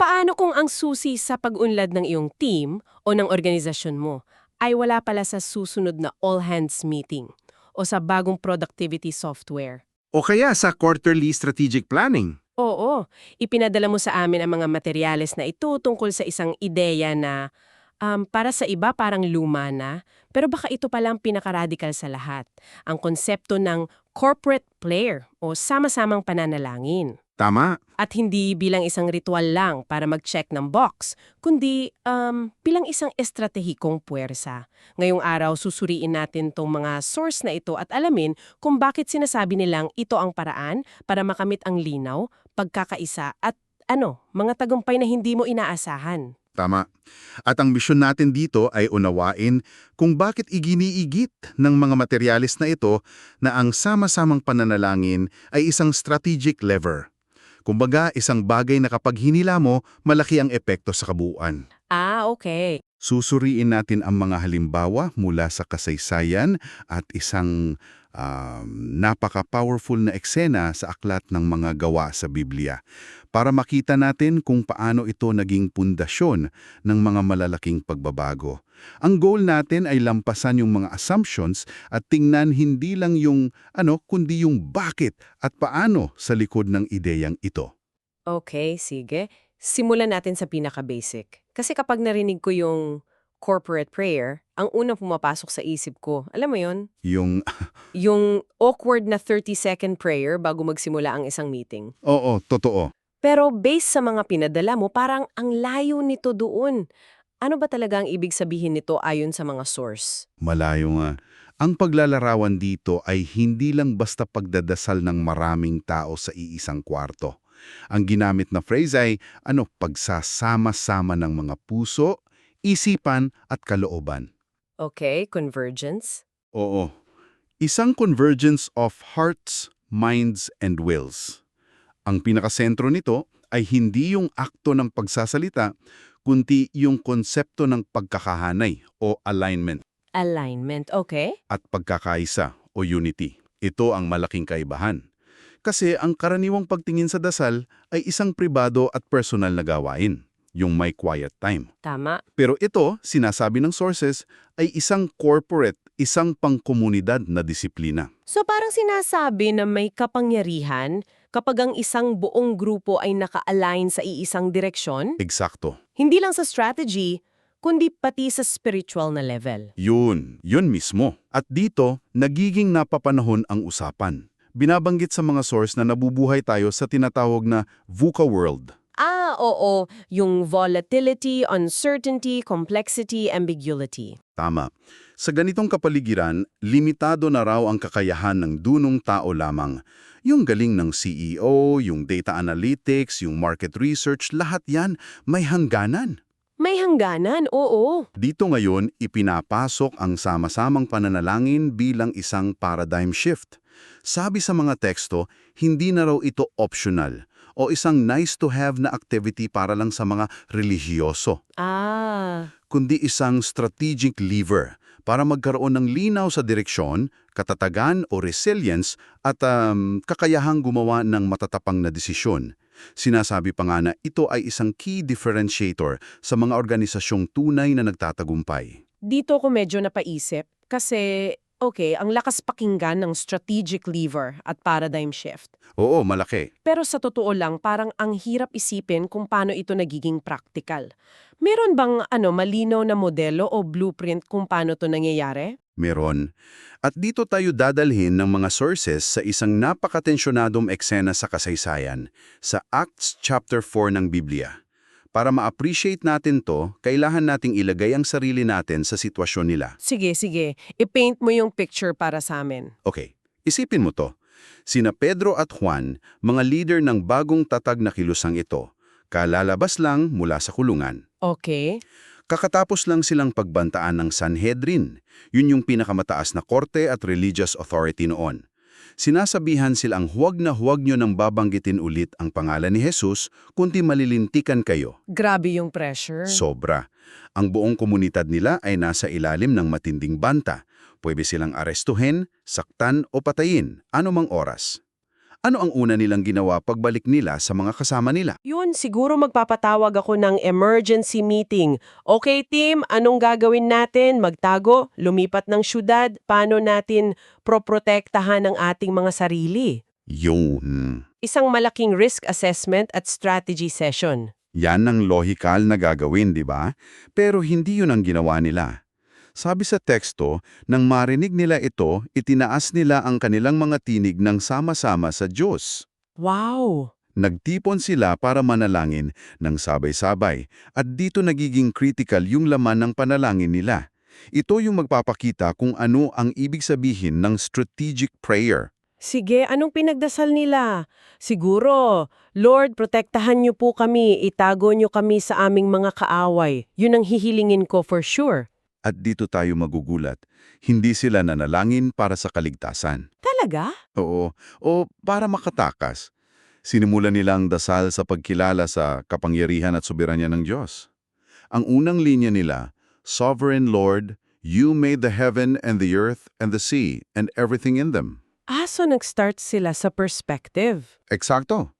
Paano kung ang susi sa pag-unlad ng iyong team o ng organisasyon mo ay wala pala sa susunod na all-hands meeting o sa bagong productivity software? O kaya sa quarterly strategic planning. Oo, ipinadala mo sa amin ang mga materyales na ito tungkol sa isang ideya na para sa iba parang luma na, pero baka ito palang pinaka-radical sa lahat. Ang konsepto ng corporate prayer o sama-samang pananalangin. Tama. At hindi bilang isang ritual lang para mag-check ng box, kundi bilang isang estratehikong puwersa. Ngayong araw, susuriin natin tong mga source na ito at alamin kung bakit sinasabi nilang ito ang paraan para makamit ang linaw, pagkakaisa at mga tagumpay na hindi mo inaasahan. Tama. At ang misyon natin dito ay unawain kung bakit iginiigit ng mga materyales na ito na ang sama-samang pananalangin ay isang strategic lever. Kumbaga, isang bagay na kapag hinila mo, malaki ang epekto sa kabuuan. Ah, okay. Susuriin natin ang mga halimbawa mula sa kasaysayan at isang napaka-powerful na eksena sa aklat ng mga gawa sa Biblia para makita natin kung paano ito naging pundasyon ng mga malalaking pagbabago. Ang goal natin ay lampasan yung mga assumptions at tingnan hindi lang yung kundi yung bakit at paano sa likod ng ideyang ito. Okay, sige. Simulan natin sa pinaka-basic. Kasi kapag narinig ko yung corporate prayer, ang unang pumapasok sa isip ko, alam mo yon, Yung, yung awkward na 30-second prayer bago magsimula ang isang meeting. oo, totoo. Pero based sa mga pinadala mo, parang ang layo nito doon. Ano ba talaga ang ibig sabihin nito ayon sa mga source? Malayo nga. Ang paglalarawan dito ay hindi lang basta pagdadasal ng maraming tao sa iisang kwarto. Ang ginamit na phrase ay pagsasama-sama ng mga puso, isipan at kalooban. Okay, convergence. Oo. Isang convergence of hearts, minds, and wills. Ang pinakasentro nito ay hindi yung akto ng pagsasalita, kundi yung konsepto ng pagkakahanay o alignment Alignment, okay? at pagkakaisa o unity. Ito ang malaking kaibahan. Kasi ang karaniwang pagtingin sa dasal ay isang pribado at personal na gawain, yung may quiet time. Tama. Pero ito, sinasabi ng sources, ay isang corporate, isang pangkomunidad na disiplina. So parang sinasabi na may kapangyarihan kapag ang isang buong grupo ay naka-align sa iisang direksyon, Eksakto. hindi lang sa strategy, kundi pati sa spiritual na level. Yun mismo. At dito, nagiging napapanahon ang usapan. Binabanggit sa mga source na nabubuhay tayo sa tinatawag na VUCA world. Ah, oo, yung volatility, uncertainty, complexity, ambiguity. Tama. Sa ganitong kapaligiran, limitado na raw ang kakayahan ng dunong tao lamang. Yung galing ng CEO, yung data analytics, yung market research, lahat yan may hangganan. May hangganan, oo. Dito ngayon, ipinapasok ang sama-samang pananalangin bilang isang paradigm shift. Sabi sa mga teksto, hindi na raw ito optional o isang nice-to-have na activity para lang sa mga relihiyoso, Ah, kundi isang strategic lever para magkaroon ng linaw sa direksyon, katatagan o resilience at kakayahang gumawa ng matatapang na desisyon. Sinasabi pa nga na ito ay isang key differentiator sa mga organisasyong tunay na nagtatagumpay. dito ko medyo napaisip kasi, okay, ang lakas pakinggan ng strategic lever at paradigm shift. Oo, malaki. Pero sa totoo lang, parang ang hirap isipin kung paano ito nagiging practical. Meron bang malinaw na modelo o blueprint kung paano to nangyayari? Meron. At dito tayo dadalhin ng mga sources sa isang napakatensyonadong eksena sa kasaysayan, sa Acts chapter 4 ng Biblia. Para ma-appreciate natin to, kailangan nating ilagay ang sarili natin sa sitwasyon nila. Sige, sige. I-paint mo yung picture para sa amin. Okay, isipin mo to. Sina Pedro at Juan, mga leader ng bagong tatag na kilusang ito, kalalabas lang mula sa kulungan. Okay. Kakatapos lang silang pagbantaan ng Sanhedrin. Yun yung pinakamataas na korte at religious authority noon. Sinasabihan silang huwag na huwag nyo nang babanggitin ulit ang pangalan ni Jesus, kundi malilintikan kayo. Grabe yung pressure. Sobra. Ang buong komunidad nila ay nasa ilalim ng matinding banta. Pwede silang arestuhin, saktan o patayin, anumang oras. Ano ang una nilang ginawa pagbalik nila sa mga kasama nila? Yun, siguro magpapatawag ako ng emergency meeting. Okay, team, anong gagawin natin? Magtago? Lumipat ng syudad? Paano natin proprotektahan ang ating mga sarili? Yun. Isang malaking risk assessment at strategy session. Yan ang lohikal na gagawin, di ba? Pero hindi yun ang ginawa nila. Sabi sa teksto, nang marinig nila ito, itinaas nila ang kanilang mga tinig ng sama-sama sa Diyos. Wow! Nagtipon sila para manalangin ng sabay-sabay at dito nagiging critical yung laman ng panalangin nila. Ito yung magpapakita kung ano ang ibig sabihin ng strategic prayer. Sige, anong pinagdasal nila? Siguro, Lord, protektahan niyo po kami, itago niyo kami sa aming mga kaaway. Yun ang hihilingin ko for sure. At dito tayo magugulat. Hindi sila nanalangin para sa kaligtasan. Talaga? Oo, o para makatakas. Sinimulan nilang dasal sa pagkilala sa kapangyarihan at soberanya ng Diyos. Ang unang linya nila, Sovereign Lord, You made the heaven and the earth and the sea and everything in them. So nag-start sila sa perspective. Eksakto.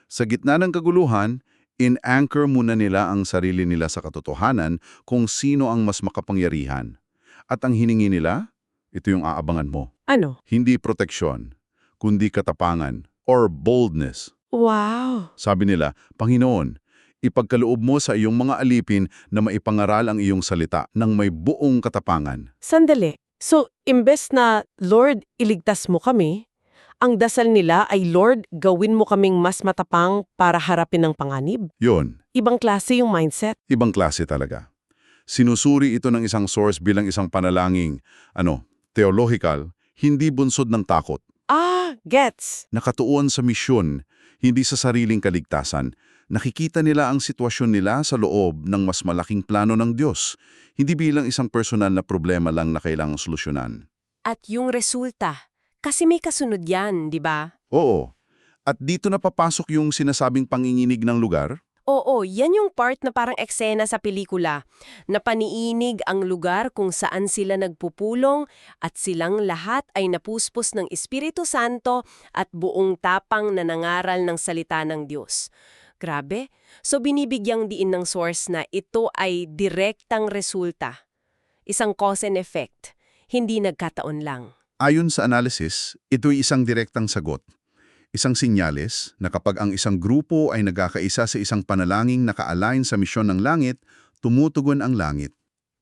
Sa gitna ng kaguluhan, in-anchor muna nila ang sarili nila sa katotohanan kung sino ang mas makapangyarihan. At ang hiningi nila, ito yung aabangan mo. Ano? Hindi proteksyon, kundi katapangan or boldness. Wow! Sabi nila, Panginoon, ipagkaloob mo sa iyong mga alipin na maipangaral ang iyong salita ng may buong katapangan. Sandali. So, imbes na, Lord, iligtas mo kami, ang dasal nila ay, Lord, gawin mo kaming mas matapang para harapin ang panganib. Yun, Ibang klase yung mindset. ibang klase talaga. Sinusuri ito ng isang source bilang isang panalangin, theological, hindi bunsod ng takot. Gets. Nakatuon sa misyon, hindi sa sariling kaligtasan. Nakikita nila ang sitwasyon nila sa loob ng mas malaking plano ng Diyos, hindi bilang isang personal na problema lang na kailangang solusyonan. At yung resulta, kasi may kasunod yan, di ba? Oo. At dito na papasok yung sinasabing panginginig ng lugar. Oo, yan yung part na parang eksena sa pelikula. Napaniinig ang lugar kung saan sila nagpupulong at silang lahat ay napuspos ng Espiritu Santo at buong tapang na nangaral ng salita ng Diyos. Grabe. So binibigyang diin ng source na ito ay direktang resulta. Isang cause and effect. Hindi nagkataon lang. Ayon sa analysis, ito'y isang direktang sagot. Isang sinyales na kapag ang isang grupo ay nagkakaisa sa isang panalangin na ka-align sa misyon ng langit, tumutugon ang langit.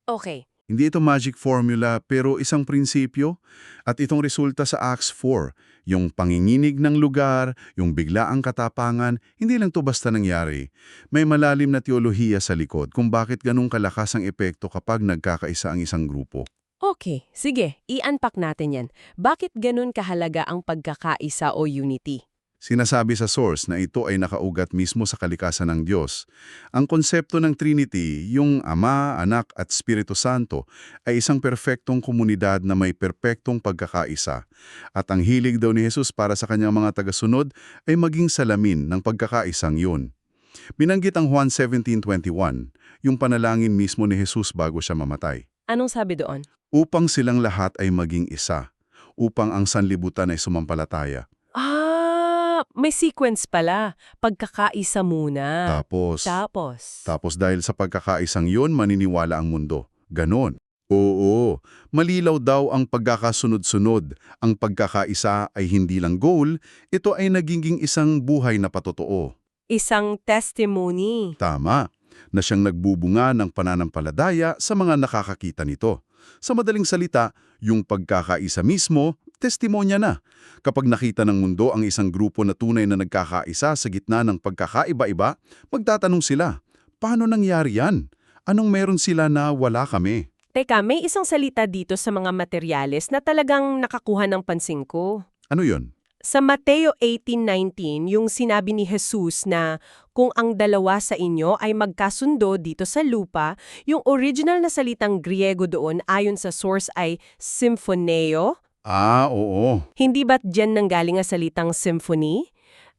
Okay. Hindi ito magic formula pero isang prinsipyo at itong resulta sa Acts 4, yung panginginig ng lugar, yung biglaang katapangan, hindi lang to basta nangyari. May malalim na teolohiya sa likod kung bakit ganong kalakas ang epekto kapag nagkakaisa ang isang grupo. Okay, sige, i-unpack natin yan. Bakit ganun kahalaga ang pagkakaisa o unity? Sinasabi sa source na ito ay nakaugat mismo sa kalikasan ng Diyos. Ang konsepto ng Trinity, yung Ama, Anak at Espiritu Santo, ay isang perpektong komunidad na may perpektong pagkakaisa. At ang hilig daw ni Jesus para sa kanyang mga tagasunod ay maging salamin ng pagkakaisang yun. Binanggit ang Juan 17:21, yung panalangin mismo ni Jesus bago siya mamatay. Anong sabi doon? Upang silang lahat ay maging isa, upang ang sanlibutan ay sumampalataya. May sequence pala. Pagkakaisa muna. Tapos dahil sa pagkakaisang yun, maniniwala ang mundo. Ganon. Oo, malilaw daw ang pagkakasunod-sunod. Ang pagkakaisa ay hindi lang goal, ito ay nagiging isang buhay na patotoo. Isang testimony. Tama, na siyang nagbubunga ng pananampalataya sa mga nakakakita nito. Sa madaling salita, yung pagkakaisa mismo, testimonya na. Kapag nakita ng mundo ang isang grupo na tunay na nagkakaisa sa gitna ng pagkakaiba-iba, magtatanong sila, paano nangyari yan? Anong meron sila na wala kami? Teka, may isang salita dito sa mga materyales na talagang nakakuha ng pansin ko. Ano yun? Sa Mateo 18:19, yung sinabi ni Jesus na kung ang dalawa sa inyo ay magkasundo dito sa lupa, yung original na salitang Griego doon ayon sa source ay symphoneo. Oo. Hindi ba't dyan nanggaling ang salitang symphony?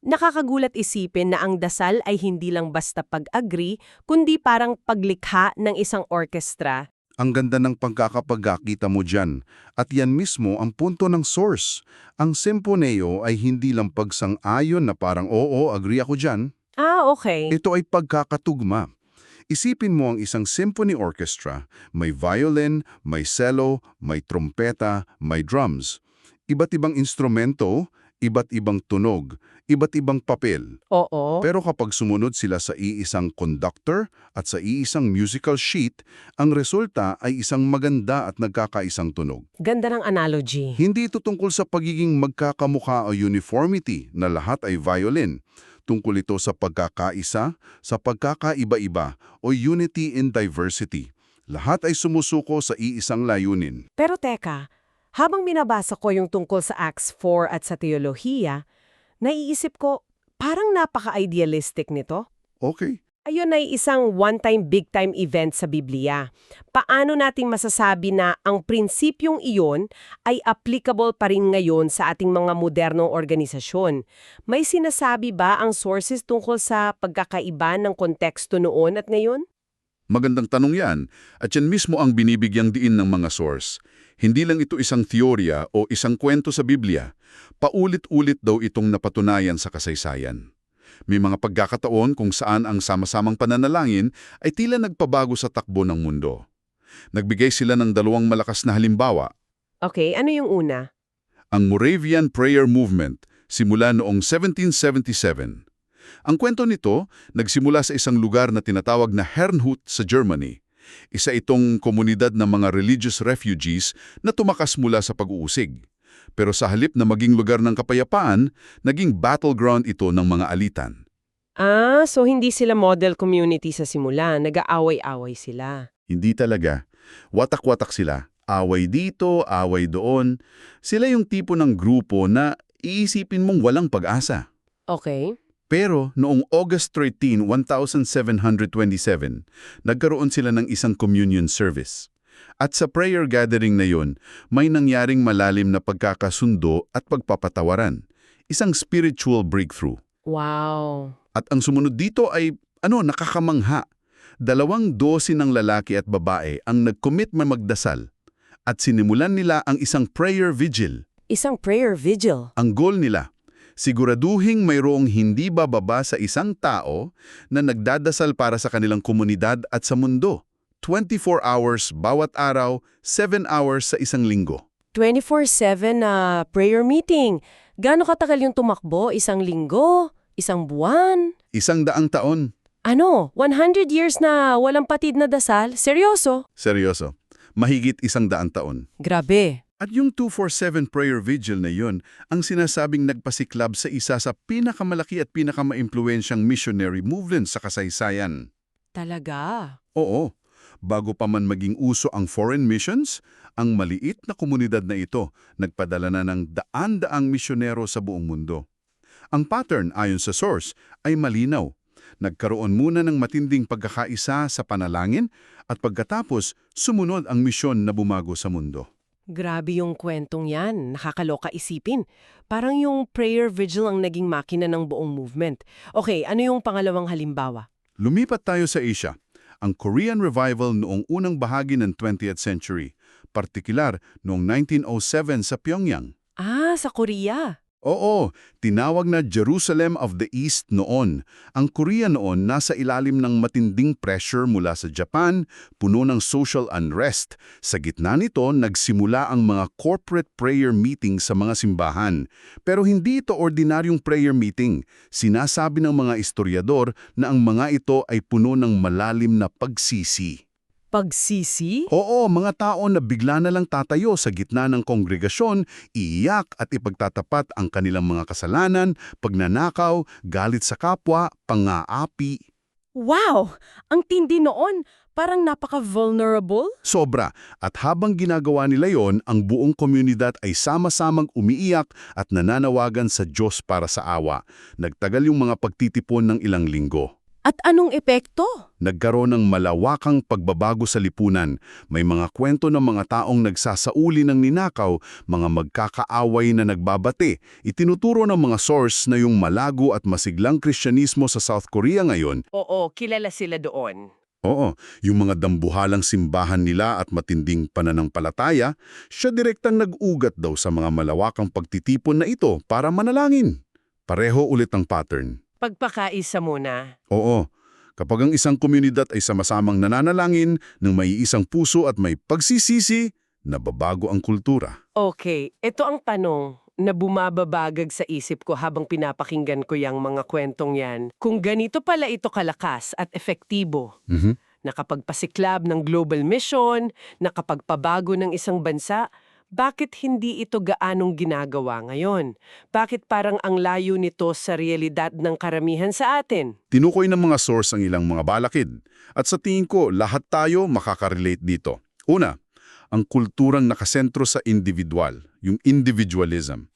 Nakakagulat isipin na ang dasal ay hindi lang basta pag-agree, kundi parang paglikha ng isang orkestra. Ang ganda ng pagkakapagkakita mo dyan. At yan mismo ang punto ng source. Ang Symphoneo ay hindi lang pagsang-ayon na parang oo, agree ako dyan. Ah, okay. Ito ay pagkakatugma. Isipin mo ang isang symphony orchestra, may violin, may cello, may trompeta, may drums. Iba't ibang instrumento, iba't ibang tunog, iba't ibang papel. Oo. Pero kapag sumunod sila sa iisang conductor at sa iisang musical sheet, ang resulta ay isang maganda at nagkakaisang tunog. Ganda ng analogy. Hindi ito tungkol sa pagiging magkakamukha o uniformity na lahat ay violin. Tungkol ito sa pagkakaisa, sa pagkakaiba-iba o unity in diversity. Lahat ay sumusuko sa iisang layunin. Pero teka, habang binabasa ko yung tungkol sa Acts 4 at sa teolohiya, naiisip ko, parang napaka-idealistic nito. Okay. Ayun ay isang one-time, big-time event sa Biblia. Paano nating masasabi na ang prinsipyong iyon ay applicable pa rin ngayon sa ating mga modernong organisasyon? May sinasabi ba ang sources tungkol sa pagkakaiba ng konteksto noon at ngayon? Magandang tanong yan, at yan mismo ang binibigyang diin ng mga source. Hindi lang ito isang teorya o isang kwento sa Biblia. Paulit-ulit daw itong napatunayan sa kasaysayan. May mga pagkakataon kung saan ang sama-samang pananalangin ay tila nagpabago sa takbo ng mundo. Nagbigay sila ng dalawang malakas na halimbawa. Okay, ano yung una? Ang Moravian Prayer Movement, simula noong 1777. Ang kwento nito, nagsimula sa isang lugar na tinatawag na Herrnhut sa Germany. Isa itong komunidad ng mga religious refugees na tumakas mula sa pag-uusig. Pero sa halip na maging lugar ng kapayapaan, naging battleground ito ng mga alitan. Ah, so hindi sila model community sa simula. Nag-aaway-away sila. Hindi talaga. Watak-watak sila. Away dito, away doon. Sila yung tipo ng grupo na iisipin mong walang pag-asa. Okay. Pero noong August 13, 1727, nagkaroon sila ng isang communion service. At sa prayer gathering na yun, may nangyaring malalim na pagkakasundo at pagpapatawaran. Isang spiritual breakthrough. Wow. At ang sumunod dito ay, nakakamangha. 12 ng lalaki at babae ang nag-commit na magdasal. At sinimulan nila ang isang prayer vigil. Isang prayer vigil. Ang goal nila, siguraduhing mayroong hindi bababa sa isang tao na nagdadasal para sa kanilang komunidad at sa mundo. 24 hours bawat araw, 7 hours sa isang linggo. 24/7 na prayer meeting. Gaano katagal yung tumakbo? Isang linggo? Isang buwan? 100 taon. Ano? 100 years na walang patid na dasal? Seryoso? Seryoso. Mahigit 100 taon. Grabe. At yung 247 prayer vigil na yun, ang sinasabing nagpasiklab sa isa sa pinakamalaki at pinakamaimpluwensyang missionary movement sa kasaysayan. Talaga? Oo. Bago pa man maging uso ang foreign missions, ang maliit na komunidad na ito nagpadala na ng daan-daang misyonero sa buong mundo. Ang pattern ayon sa source ay malinaw. Nagkaroon muna ng matinding pagkakaisa sa panalangin at pagkatapos sumunod ang misyon na bumago sa mundo. Grabe yung kwentong yan. Nakakaloka isipin. Parang yung prayer vigil ang naging makina ng buong movement. Okay, ano yung pangalawang halimbawa? Lumipat tayo sa Asia. Ang Korean Revival noong unang bahagi ng 20th century, partikular noong 1907 sa Pyongyang. Ah, sa Korea. Oo, tinawag na Jerusalem of the East noon. Ang Korea noon nasa ilalim ng matinding pressure mula sa Japan, puno ng social unrest. Sa gitna nito, nagsimula ang mga corporate prayer meeting sa mga simbahan. Pero hindi ito ordinaryong prayer meeting. Sinasabi ng mga historiador na ang mga ito ay puno ng malalim na pagsisi. Pagsisi? Oo, mga tao na bigla na lang tatayo sa gitna ng kongregasyon, iiyak at ipagtatapat ang kanilang mga kasalanan, pagnanakaw, galit sa kapwa, pang-aapi. Wow! Ang tindi noon. Parang napaka-vulnerable. Sobra. At habang ginagawa nila yon, ang buong komunidad ay sama-samang umiiyak at nananawagan sa Diyos para sa awa. Nagtagal yung mga pagtitipon ng ilang linggo. At anong epekto? Nagkaroon ng malawakang pagbabago sa lipunan. May mga kwento ng mga taong nagsasauli ng ninakaw, mga magkakaaway na nagbabate. Itinuturo ng mga source na yung malago at masiglang Kristyanismo sa South Korea ngayon. Oo, kilala sila doon. Oo, yung mga dambuhalang simbahan nila at matinding pananampalataya, siya direktang nag-ugat daw sa mga malawakang pagtitipon na ito para manalangin. Pareho ulit ang pattern. Pagpakaisa muna. Oo, kapag ang isang komunidad ay sama-samang nananalangin ng may isang puso at may pagsisisi, nababago ang kultura. Okay, ito ang tanong na bumababagag sa isip ko habang pinapakinggan ko yung mga kwentong yan. Kung ganito pala ito kalakas at efektibo, Mhm. nakapagpasiklab ng global mission, nakapagpabago ng isang bansa, bakit hindi ito gaanong ginagawa ngayon? Bakit parang ang layo nito sa realidad ng karamihan sa atin? Tinukoy ng mga source ang ilang mga balakid. At sa tingin ko, lahat tayo makaka-relate dito. Una, ang kulturang nakasentro sa individual, yung individualism.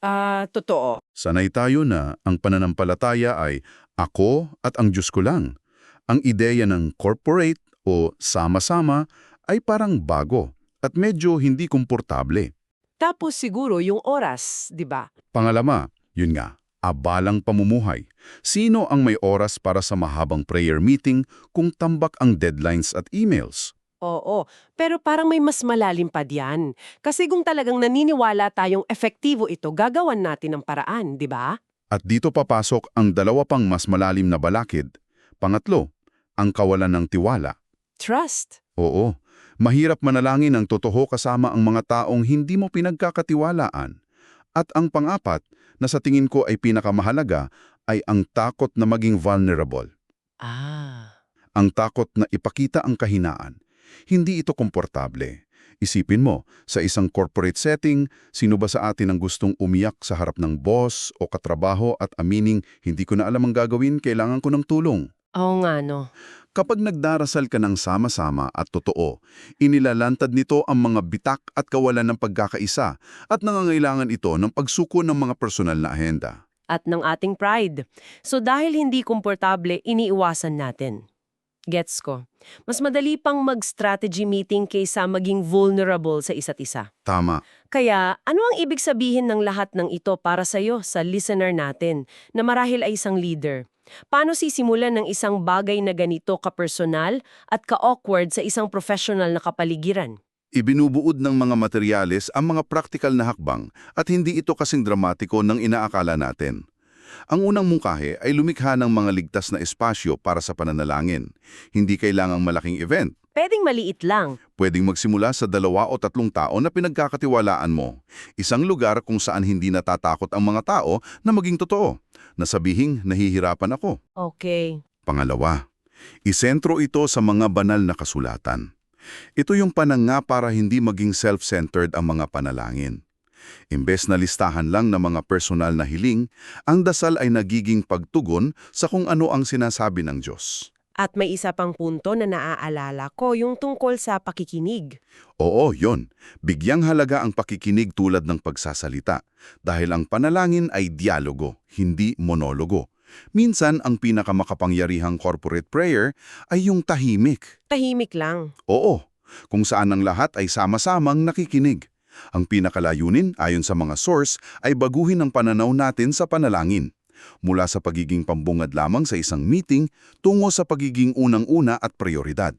Totoo. Sanay tayo na ang pananampalataya ay ako at ang Diyos ko lang. Ang ideya ng corporate o sama-sama ay parang bago at medyo hindi komportable. Tapos siguro yung oras, di ba? Pangalawa, yun nga, abalang pamumuhay. Sino ang may oras para sa mahabang prayer meeting kung tambak ang deadlines at emails? Oo, pero parang may mas malalim pa diyan. Kasi kung talagang naniniwala tayong efektibo ito, gagawan natin ng paraan, di ba? At dito papasok ang dalawa pang mas malalim na balakid. Pangatlo, ang kawalan ng tiwala. Trust. Oo, mahirap manalangin ng totoo kasama ang mga taong hindi mo pinagkakatiwalaan. At ang pang-apat, na sa tingin ko ay pinakamahalaga, ay ang takot na maging vulnerable. Ang takot na ipakita ang kahinaan. Hindi ito komportable. Isipin mo, sa isang corporate setting, sino ba sa atin ang gustong umiyak sa harap ng boss o katrabaho at amining, hindi ko na alam ang gagawin, kailangan ko ng tulong? Oo nga, no. Kapag nagdarasal ka ng sama-sama at totoo, inilalantad nito ang mga bitak at kawalan ng pagkakaisa at nangangailangan ito ng pagsuko ng mga personal na ahenda. At ng ating pride. So dahil hindi komportable, iniiwasan natin. Gets ko. Mas madali pang mag-strategy meeting kaysa maging vulnerable sa isa't isa. Tama. Kaya, ano ang ibig sabihin ng lahat ng ito para sa'yo, sa listener natin, na marahil ay isang leader? Paano sisimulan ng isang bagay na ganito ka-personal at ka-awkward sa isang professional na kapaligiran? Ibinubuod ng mga materyales ang mga praktikal na hakbang at hindi ito kasing dramatiko ng inaakala natin. Ang unang mungkahi ay lumikha ng mga ligtas na espasyo para sa pananalangin. Hindi kailangang malaking event. Pwedeng maliit lang. Pwedeng magsimula sa 2 o 3 tao na pinagkakatiwalaan mo. Isang lugar kung saan hindi natatakot ang mga tao na maging totoo. Na sabihing nahihirapan ako. Okay. Pangalawa, isentro ito sa mga banal na kasulatan. Ito yung pananga para hindi maging self-centered ang mga panalangin. Imbes na listahan lang ng mga personal na hiling, ang dasal ay nagiging pagtugon sa kung ano ang sinasabi ng Diyos. At may isa pang punto na naaalala ko, yung tungkol sa pakikinig. Oo, yon. Bigyang halaga ang pakikinig tulad ng pagsasalita. Dahil ang panalangin ay dialogo, hindi monologo. Minsan, ang pinakamakapangyarihang corporate prayer ay yung tahimik. Tahimik lang. Oo, kung saan ang lahat ay sama-samang nakikinig. Ang pinakalayunin, ayon sa mga source, ay baguhin ang pananaw natin sa panalangin. Mula sa pagiging pambungad lamang sa isang meeting, tungo sa pagiging unang-una at prioridad.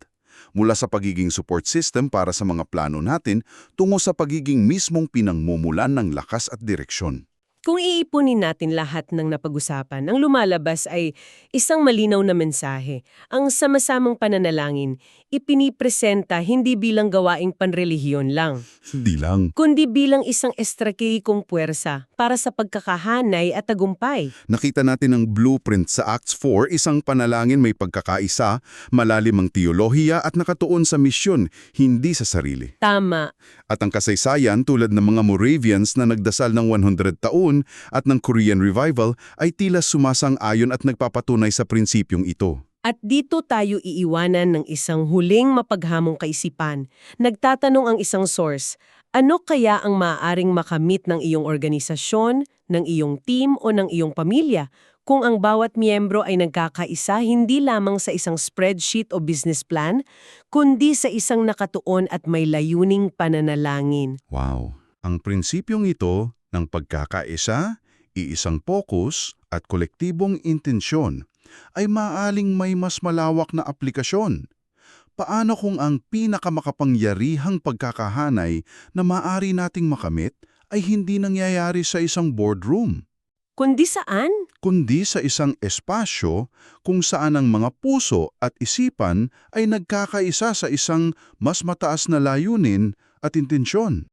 Mula sa pagiging support system para sa mga plano natin, tungo sa pagiging mismong pinangmumulan ng lakas at direksyon. Kung iipunin natin lahat ng napag-usapan, ang lumalabas ay isang malinaw na mensahe. Ang sama-samang pananalangin, ipinipresenta hindi bilang gawaing panrelihiyon lang, Hindi lang. kundi bilang isang estratehikong puwersa para sa pagkakahanay at tagumpay. Nakita natin ang blueprint sa Acts 4, isang panalangin may pagkakaisa, malalim ang teolohiya at nakatuon sa misyon, hindi sa sarili. Tama. At ang kasaysayan tulad ng mga Moravians na nagdasal ng 100 taon at ng Korean Revival ay tila sumasang-ayon at nagpapatunay sa prinsipyong ito. At dito tayo iiwanan ng isang huling mapaghamong kaisipan. Nagtatanong ang isang source, ano kaya ang maaaring makamit ng iyong organisasyon, ng iyong team o ng iyong pamilya kung ang bawat miyembro ay nagkakaisa hindi lamang sa isang spreadsheet o business plan, kundi sa isang nakatuon at may layuning pananalangin? Wow! Ang prinsipyong ito ng pagkakaisa, iisang focus at kolektibong intensyon ay maaaring may mas malawak na aplikasyon. paano kung ang pinakamakapangyarihang pagkakahanay na maaari nating makamit ay hindi nangyayari sa isang boardroom, Kundi saan? kundi sa isang espasyo kung saan ang mga puso at isipan ay nagkakaisa sa isang mas mataas na layunin at intensyon?